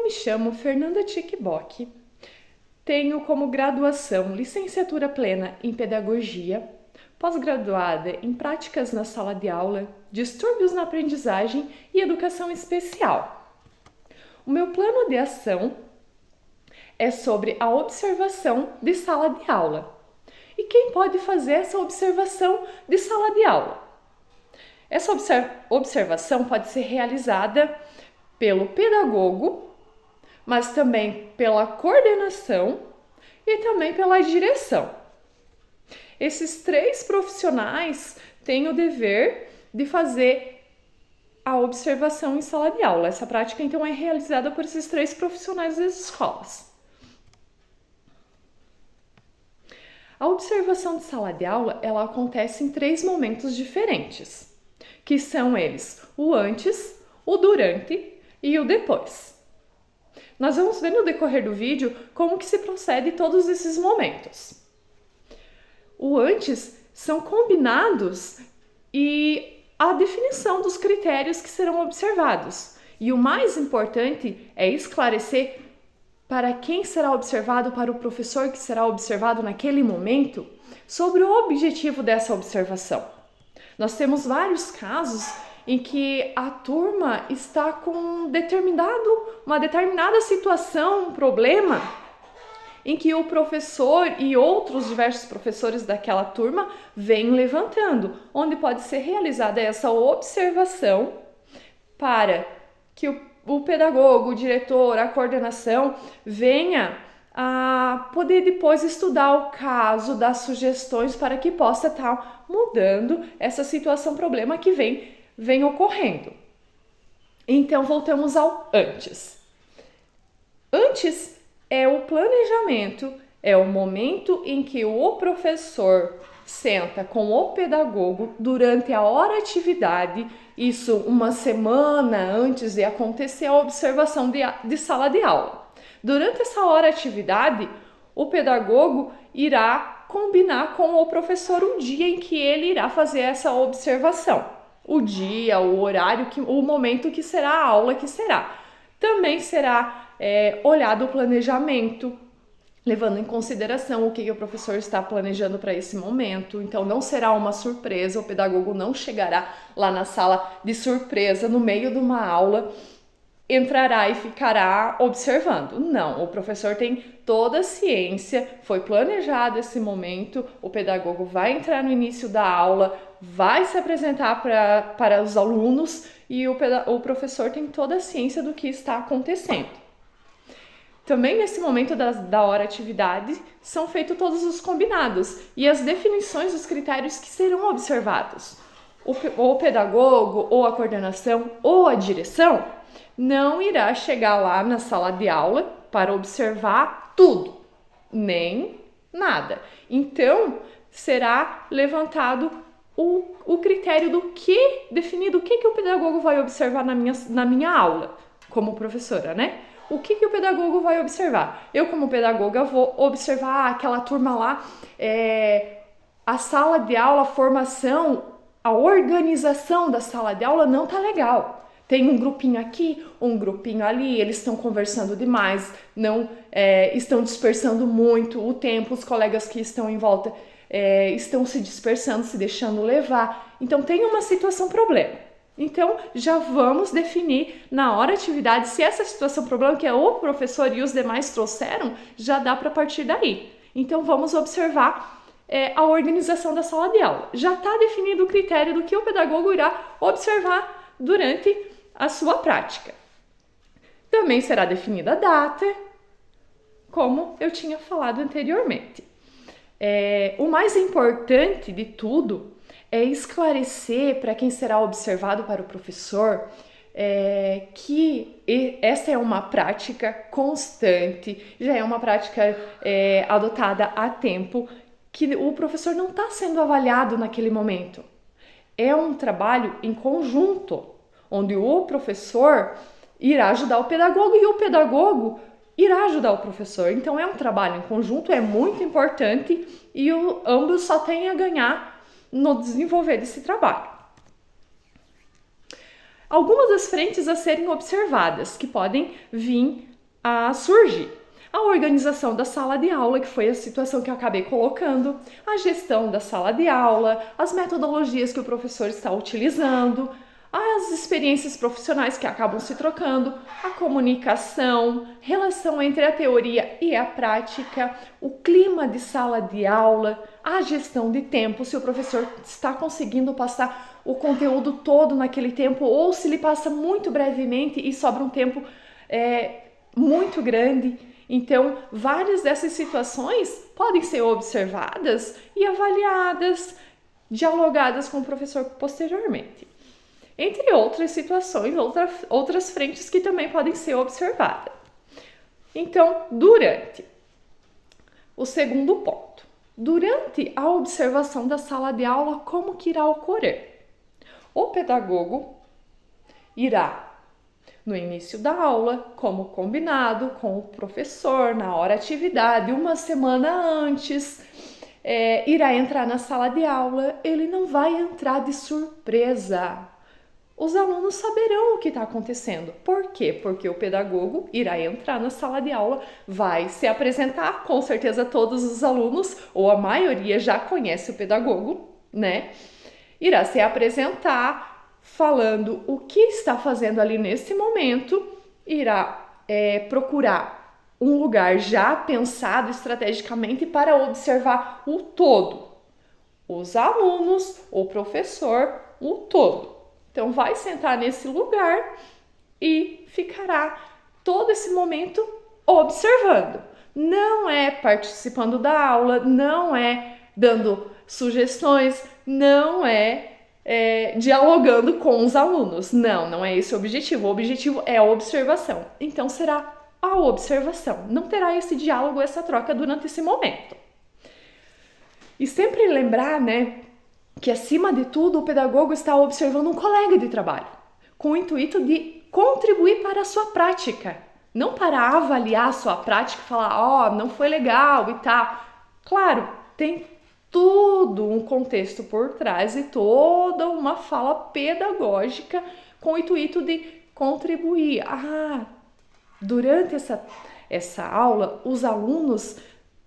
me chamo Fernanda Tchickbock, tenho como graduação licenciatura plena em Pedagogia, pós-graduada em Práticas na Sala de Aula, Distúrbios na Aprendizagem e Educação Especial. O meu plano de ação é sobre a observação de sala de aula. E quem pode fazer essa observação de sala de aula? Essa observação pode ser realizada pelo pedagogo, mas também pela coordenação e também pela direção. Esses três profissionais têm o dever de fazer a observação em sala de aula. Essa prática, então, é realizada por esses três profissionais das escolas. A observação de sala de aula, ela acontece em três momentos diferentes, que são eles o antes, o durante e o depois. Nós vamos ver no decorrer do vídeo como que se procede todos esses momentos. O antes são combinados e a definição dos critérios que serão observados. E o mais importante é esclarecer para quem será observado, para o professor que será observado naquele momento, sobre o objetivo dessa observação. Nós temos vários casos em que a turma está com uma determinada situação, um problema, em que o professor e outros diversos professores daquela turma vêm levantando, onde pode ser realizada essa observação para que o pedagogo, o diretor, a coordenação venha a poder depois estudar o caso, dar sugestões para que possa estar mudando essa situação, problema que vem ocorrendo. Então, voltamos ao antes. Antes é o planejamento, é o momento em que o professor senta com o pedagogo durante a hora atividade, isso uma semana antes de acontecer a observação de sala de aula. Durante essa hora atividade, o pedagogo irá combinar com o professor o dia em que ele irá fazer essa observação. O dia, o horário, o momento que será a aula que será. Também será olhado o planejamento, levando em consideração o que o professor está planejando para esse momento. Então, não será uma surpresa, o pedagogo não chegará lá na sala de surpresa, no meio de uma aula, entrará e ficará observando. Não, o professor tem toda a ciência, foi planejado esse momento, o pedagogo vai entrar no início da aula, vai se apresentar para os alunos e o professor tem toda a ciência do que está acontecendo. Também nesse momento da hora atividade são feitos todos os combinados e as definições dos critérios que serão observados. O pedagogo, ou a coordenação, ou a direção não irá chegar lá na sala de aula para observar tudo, nem nada. Então, será levantado o critério definido o que o pedagogo vai observar na minha aula, como professora, né? O que o pedagogo vai observar? Eu, como pedagoga, vou observar aquela turma lá, a sala de aula, a formação, a organização da sala de aula não tá legal. Tem um grupinho aqui, um grupinho ali, eles estão conversando demais, não estão dispersando muito o tempo, os colegas que estão em volta estão se dispersando, se deixando levar. Então, tem uma situação problema. Então, já vamos definir na hora atividade se essa situação problema que o professor e os demais trouxeram, já dá para partir daí. Então, vamos observar a organização da sala de aula. Já está definido o critério do que o pedagogo irá observar durante a sua prática. Também será definida a data, como eu tinha falado anteriormente. O mais importante de tudo é esclarecer para quem será observado para o professor que essa é uma prática constante, já é uma prática adotada há tempo, que o professor não está sendo avaliado naquele momento. É um trabalho em conjunto, onde o professor irá ajudar o pedagogo e o pedagogo irá ajudar o professor. Então, é um trabalho em conjunto, é muito importante e ambos só têm a ganhar no desenvolver desse trabalho. Algumas das frentes a serem observadas, que podem vir a surgir. A organização da sala de aula, que foi a situação que eu acabei colocando, a gestão da sala de aula, as metodologias que o professor está utilizando, as experiências profissionais que acabam se trocando, a comunicação, relação entre a teoria e a prática, o clima de sala de aula, a gestão de tempo, se o professor está conseguindo passar o conteúdo todo naquele tempo ou se ele passa muito brevemente e sobra um tempo muito grande. Então, várias dessas situações podem ser observadas e avaliadas, dialogadas com o professor posteriormente. Entre outras situações, outras frentes que também podem ser observadas. Então, durante o segundo ponto, durante a observação da sala de aula, como que irá ocorrer? O pedagogo irá, no início da aula, como combinado com o professor, na hora atividade, uma semana antes, irá entrar na sala de aula, ele não vai entrar de surpresa. Os alunos saberão o que está acontecendo. Por quê? Porque o pedagogo irá entrar na sala de aula, vai se apresentar, com certeza todos os alunos, ou a maioria já conhece o pedagogo, né? Irá se apresentar falando o que está fazendo ali nesse momento, irá procurar um lugar já pensado estrategicamente para observar o todo, os alunos, o professor, o todo. Então vai sentar nesse lugar e ficará todo esse momento observando. Não é participando da aula, não é dando sugestões, não é dialogando com os alunos. Não é esse o objetivo. O objetivo é a observação. Então será a observação. Não terá esse diálogo, essa troca durante esse momento. E sempre lembrar, né, que acima de tudo o pedagogo está observando um colega de trabalho, com o intuito de contribuir para a sua prática, não para avaliar a sua prática e falar, não foi legal e tal. Claro, tem tudo um contexto por trás e toda uma fala pedagógica com o intuito de contribuir. Durante essa aula, os alunos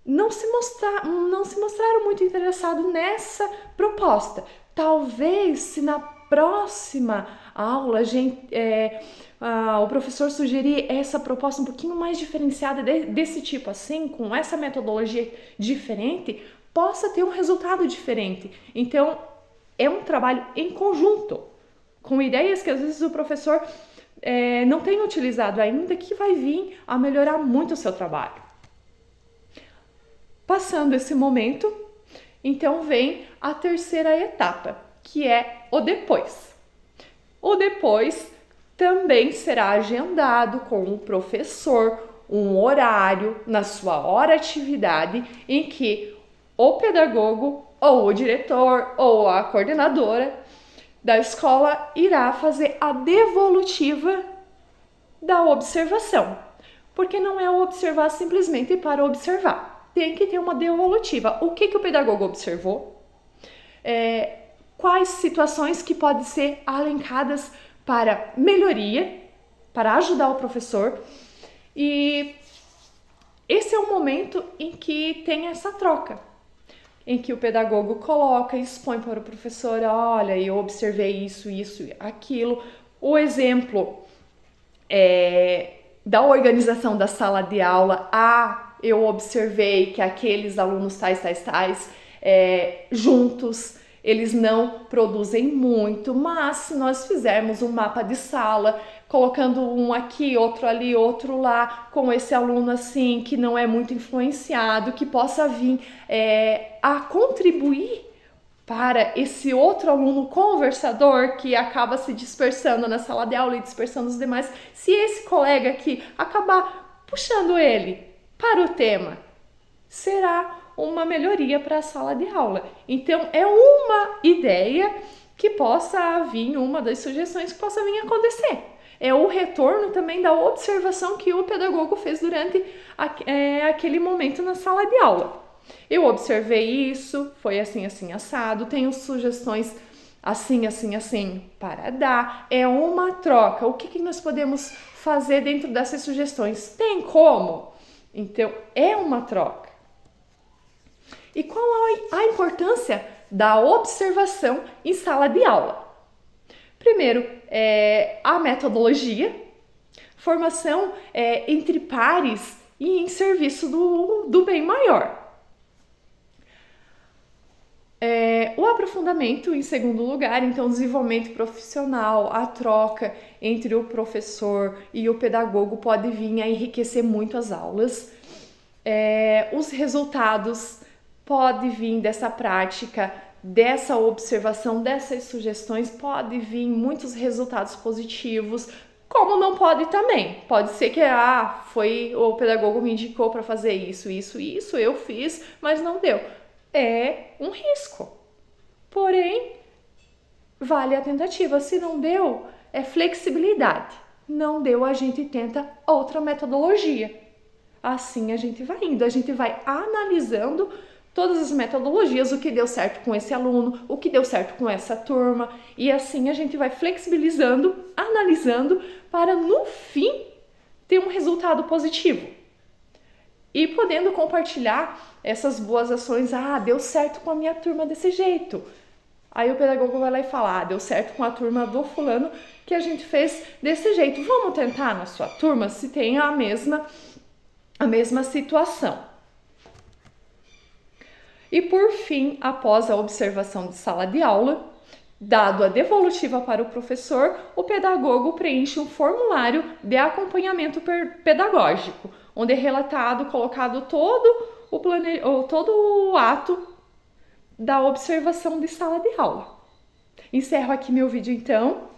não se mostraram muito interessados nessa proposta. Talvez, se na próxima aula o professor sugerir essa proposta um pouquinho mais diferenciada desse tipo assim, com essa metodologia diferente, possa ter um resultado diferente. Então, é um trabalho em conjunto, com ideias que às vezes o professor não tem utilizado ainda, que vai vir a melhorar muito o seu trabalho. Passando esse momento, então vem a terceira etapa, que é o depois. O depois também será agendado com o professor, um horário na sua hora atividade em que o pedagogo, ou o diretor, ou a coordenadora da escola irá fazer a devolutiva da observação. Porque não é observar simplesmente para observar. Tem que ter uma devolutiva. O que o pedagogo observou? Quais situações que podem ser alencadas para melhoria, para ajudar o professor. E esse é o momento em que tem essa troca, em que o pedagogo coloca e expõe para o professor, olha, eu observei isso e aquilo. O exemplo da organização da sala de aula, eu observei que aqueles alunos tais, juntos, eles não produzem muito, mas se nós fizermos um mapa de sala, colocando um aqui, outro ali, outro lá, com esse aluno assim, que não é muito influenciado, que possa vir a contribuir para esse outro aluno conversador que acaba se dispersando na sala de aula e dispersando os demais, se esse colega aqui acabar puxando ele para o tema, será uma melhoria para a sala de aula. Então, é uma ideia que possa vir, uma das sugestões que possa vir a acontecer. É o retorno também da observação que o pedagogo fez durante aquele momento na sala de aula. Eu observei isso, foi assim, assim, assado, tenho sugestões assim, assim, assim para dar. É uma troca. O que nós podemos fazer dentro dessas sugestões? Tem como? Então, é uma troca. E qual a importância da observação em sala de aula? Primeiro, a metodologia, formação entre pares e em serviço do bem maior. O aprofundamento, em segundo lugar, então, o desenvolvimento profissional, a troca entre o professor e o pedagogo pode vir a enriquecer muito as aulas. Os resultados podem vir dessa prática, dessa observação, dessas sugestões, pode vir muitos resultados positivos, como não pode também. Pode ser que foi o pedagogo me indicou para fazer isso, eu fiz, mas não deu. É um risco. Porém, vale a tentativa. Se não deu, é flexibilidade. Não deu, a gente tenta outra metodologia. Assim a gente vai indo, a gente vai analisando todas as metodologias, o que deu certo com esse aluno, o que deu certo com essa turma, e assim a gente vai flexibilizando, analisando, para no fim ter um resultado positivo. E podendo compartilhar essas boas ações, deu certo com a minha turma desse jeito. Aí o pedagogo vai lá e fala, deu certo com a turma do fulano que a gente fez desse jeito. Vamos tentar na sua turma se tem a mesma situação. E por fim, após a observação de sala de aula, dado a devolutiva para o professor, o pedagogo preenche um formulário de acompanhamento pedagógico, onde é relatado, colocado todo o ato da observação de sala de aula. Encerro aqui meu vídeo então.